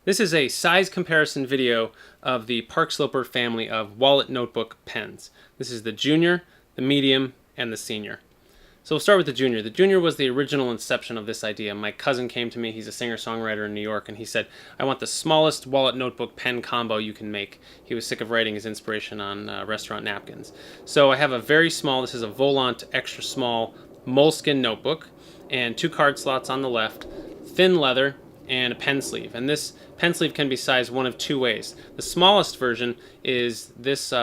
This is a size comparison video of the Park Sloper family of wallet notebook pens. This is the Junior, the Medium, and the Senior. So we'll start with the Junior. The Junior was the original inception of this idea. My cousin came to me, he's a singer-songwriter in New York, and he said, I want the smallest wallet notebook pen combo you can make. He was sick of writing his inspiration on restaurant napkins. So I have a very small, this is a Volant extra small moleskin notebook, and 2 card slots on the left, thin leather, and a pen sleeve. And this pen sleeve can be sized one of 2 ways. The smallest version is this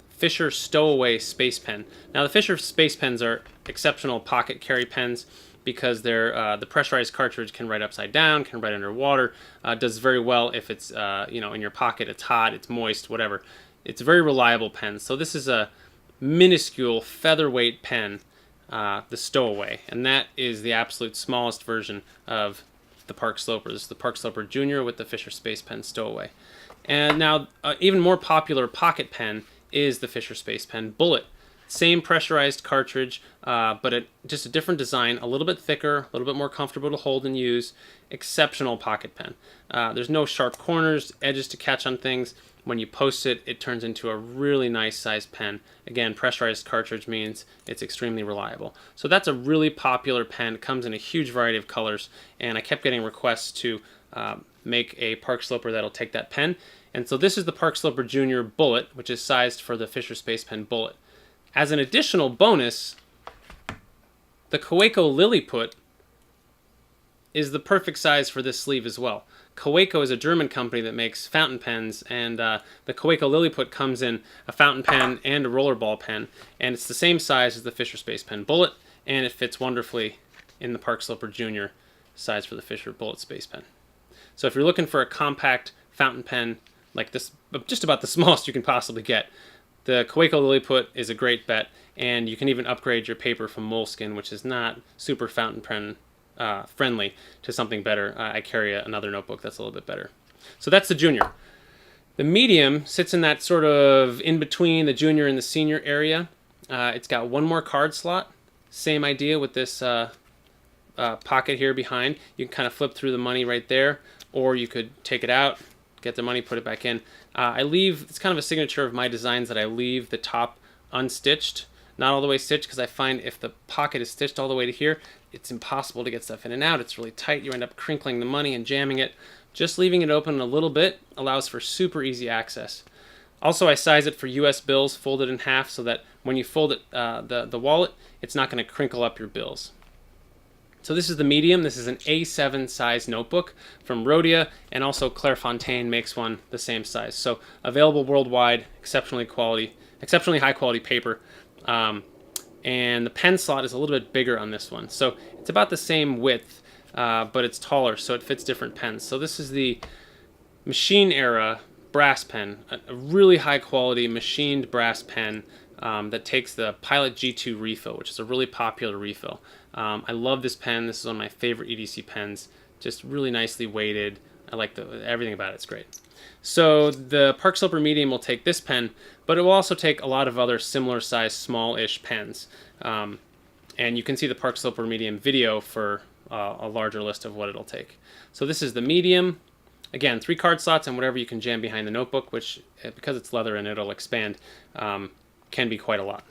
Fisher Stowaway Space Pen. Now the Fisher Space Pens are exceptional pocket carry pens because they're the pressurized cartridge can write upside down, can write underwater, does very well if it's in your pocket, it's hot, it's moist, whatever. It's a very reliable pen. So this is a minuscule featherweight pen, the Stowaway, and that is the absolute smallest version of the Park Sloper. This is the Park Sloper Junior with the Fisher Space Pen Stowaway. And now, even more popular pocket pen is the Fisher Space Pen Bullitt. Same pressurized cartridge, but just a different design, a little bit thicker, a little bit more comfortable to hold and use. Exceptional pocket pen. There's no sharp corners, edges to catch on things. When you post it, it turns into a really nice sized pen. Again, pressurized cartridge means it's extremely reliable. So that's a really popular pen. It comes in a huge variety of colors, and I kept getting requests to make a Park Sloper that'll take that pen. And so this is the Park Sloper Junior Bullitt, which is sized for the Fisher Space Pen Bullitt. As an additional bonus, the Kaweco Lilliput is the perfect size for this sleeve as well. Kaweco is a German company that makes fountain pens, and the Kaweco Lilliput comes in a fountain pen and a rollerball pen, and it's the same size as the Fisher Space Pen Bullitt, and it fits wonderfully in the Park Sloper Junior size for the Fisher Bullitt Space Pen. So if you're looking for a compact fountain pen like this, just about the smallest you can possibly get, the Kaweco Lilliput is a great bet, and you can even upgrade your paper from moleskin, which is not super fountain pen friendly, to something better. I carry another notebook that's a little bit better. So that's the Junior. The Medium sits in that sort of in between the Junior and the Senior area. It's got 1 more card slot. Same idea with this pocket here behind. You can kind of flip through the money right there, or you could take it out, get the money, put it back in. It's kind of a signature of my designs that I leave the top unstitched, not all the way stitched, because I find if the pocket is stitched all the way to here, it's impossible to get stuff in and out. It's really tight. You end up crinkling the money and jamming it. Just leaving it open a little bit allows for super easy access. Also, I size it for US bills, folded in half, so that when you fold it, the wallet, it's not going to crinkle up your bills. So this is the Medium. This is an A7 size notebook from Rhodia, and also Clairefontaine makes one the same size. So available worldwide, exceptionally high quality paper. And the pen slot is a little bit bigger on this one. So it's about the same width, but it's taller, so it fits different pens. So this is the machine era brass pen, a really high quality machined brass pen that takes the Pilot G2 refill, which is a really popular refill. I love this pen. This is one of my favorite EDC pens. Just really nicely weighted. I like everything about it. It's great. So the Park Sloper Medium will take this pen, but it will also take a lot of other similar size, small-ish pens. And you can see the Park Sloper Medium video for a larger list of what it'll take. So this is the Medium. Again, 3 card slots and whatever you can jam behind the notebook, which, because it's leather and it'll expand, can be quite a lot.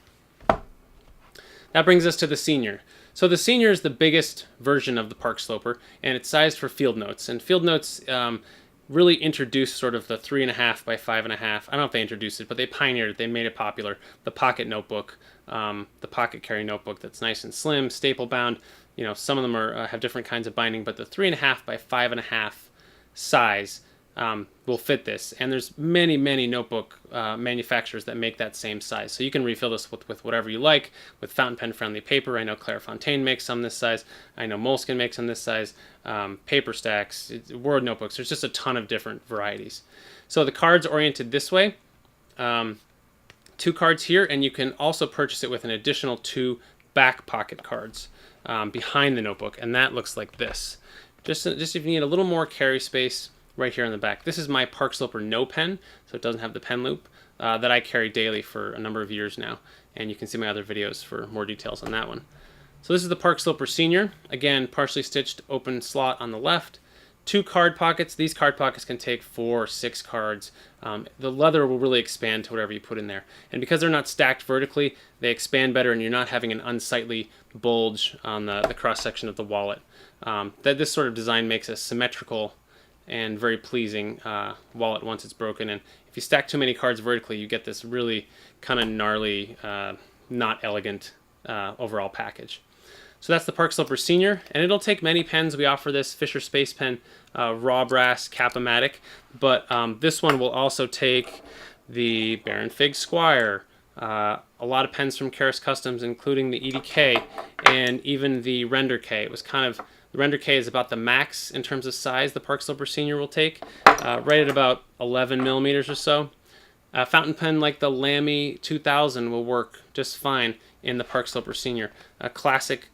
That brings us to the Senior. So the Senior is the biggest version of the Park Sloper, and it's sized for field notes. And field notes really introduced sort of the 3.5 by 5.5. I don't know if they introduced it, but they pioneered it. They made it popular. The pocket notebook, the pocket carry notebook that's nice and slim, staple bound. Some of them have different kinds of binding, but the 3.5 by 5.5 size will fit this. And there's many notebook manufacturers that make that same size. So you can refill this with whatever you like, with fountain pen friendly paper. I know Clairefontaine makes some this size. I know Moleskine makes some this size. Paper Stacks, Word notebooks. There's just a ton of different varieties. So the card's oriented this way. 2 cards here, and you can also purchase it with an additional 2 back pocket cards behind the notebook, and that looks like this. Just if you need a little more carry space, right here on the back. This is my Park Sloper No Pen, so it doesn't have the pen loop, that I carry daily for a number of years now, and you can see my other videos for more details on that one. So this is the Park Sloper Senior. Again, partially stitched open slot on the left, 2 card pockets. These card pockets can take 4 or 6 cards. The leather will really expand to whatever you put in there. And because they're not stacked vertically, they expand better and you're not having an unsightly bulge on the cross-section of the wallet. This sort of design makes a symmetrical and very pleasing wallet once it's broken. And if you stack too many cards vertically, you get this really kind of gnarly, not elegant overall package. So that's the Park Sloper Senior, and it'll take many pens. We offer this Fisher Space Pen Raw Brass Cap-O-Matic, but this one will also take the Baron Fig Squire, a lot of pens from Karas Customs, including the EDK and even the Render K. It was kind of, the Render K is about the max in terms of size the Park Sloper Senior will take, right at about 11 millimeters or so. A fountain pen like the Lamy 2000 will work just fine in the Park Sloper Senior. A classic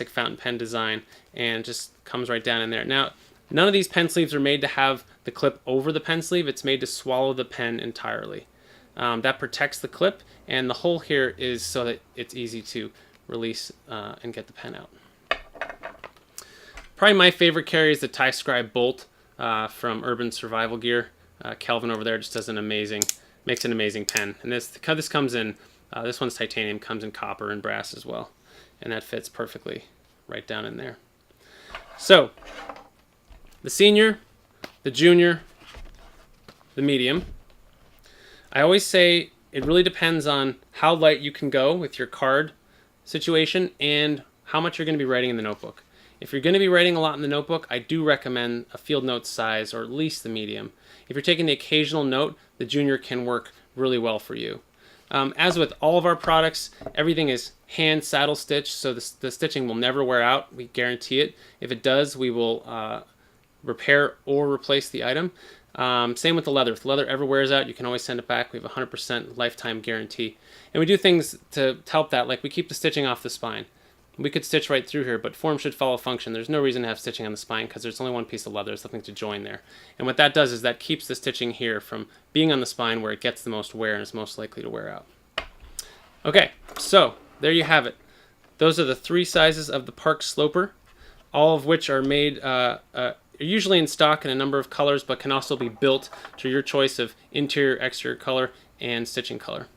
fountain pen design, and just comes right down in there. Now, none of these pen sleeves are made to have the clip over the pen sleeve. It's made to swallow the pen entirely. That protects the clip, and the hole here is so that it's easy to release and get the pen out. Probably my favorite carry is the Tie Scribe Bolt from Urban Survival Gear. Kelvin over there just does makes an amazing pen. And this comes in, this one's titanium, comes in copper and brass as well. And that fits perfectly right down in there. So, the Senior, the Junior, the Medium. I always say it really depends on how light you can go with your card situation and how much you're going to be writing in the notebook. If you're going to be writing a lot in the notebook, I do recommend a field note size, or at least the Medium. If you're taking the occasional note, the Junior can work really well for you. As with all of our products, everything is hand saddle stitched, so the stitching will never wear out. We guarantee it. If it does, we will repair or replace the item. Same with the leather. If the leather ever wears out, you can always send it back. We have a 100% lifetime guarantee. And we do things to help that, like we keep the stitching off the spine. We could stitch right through here, but form should follow function. There's no reason to have stitching on the spine because there's only one piece of leather. There's nothing to join there. And what that does is that keeps the stitching here from being on the spine where it gets the most wear and is most likely to wear out. Okay, so there you have it. Those are the 3 sizes of the Park Sloper, all of which are made usually in stock in a number of colors, but can also be built to your choice of interior, exterior color, and stitching color.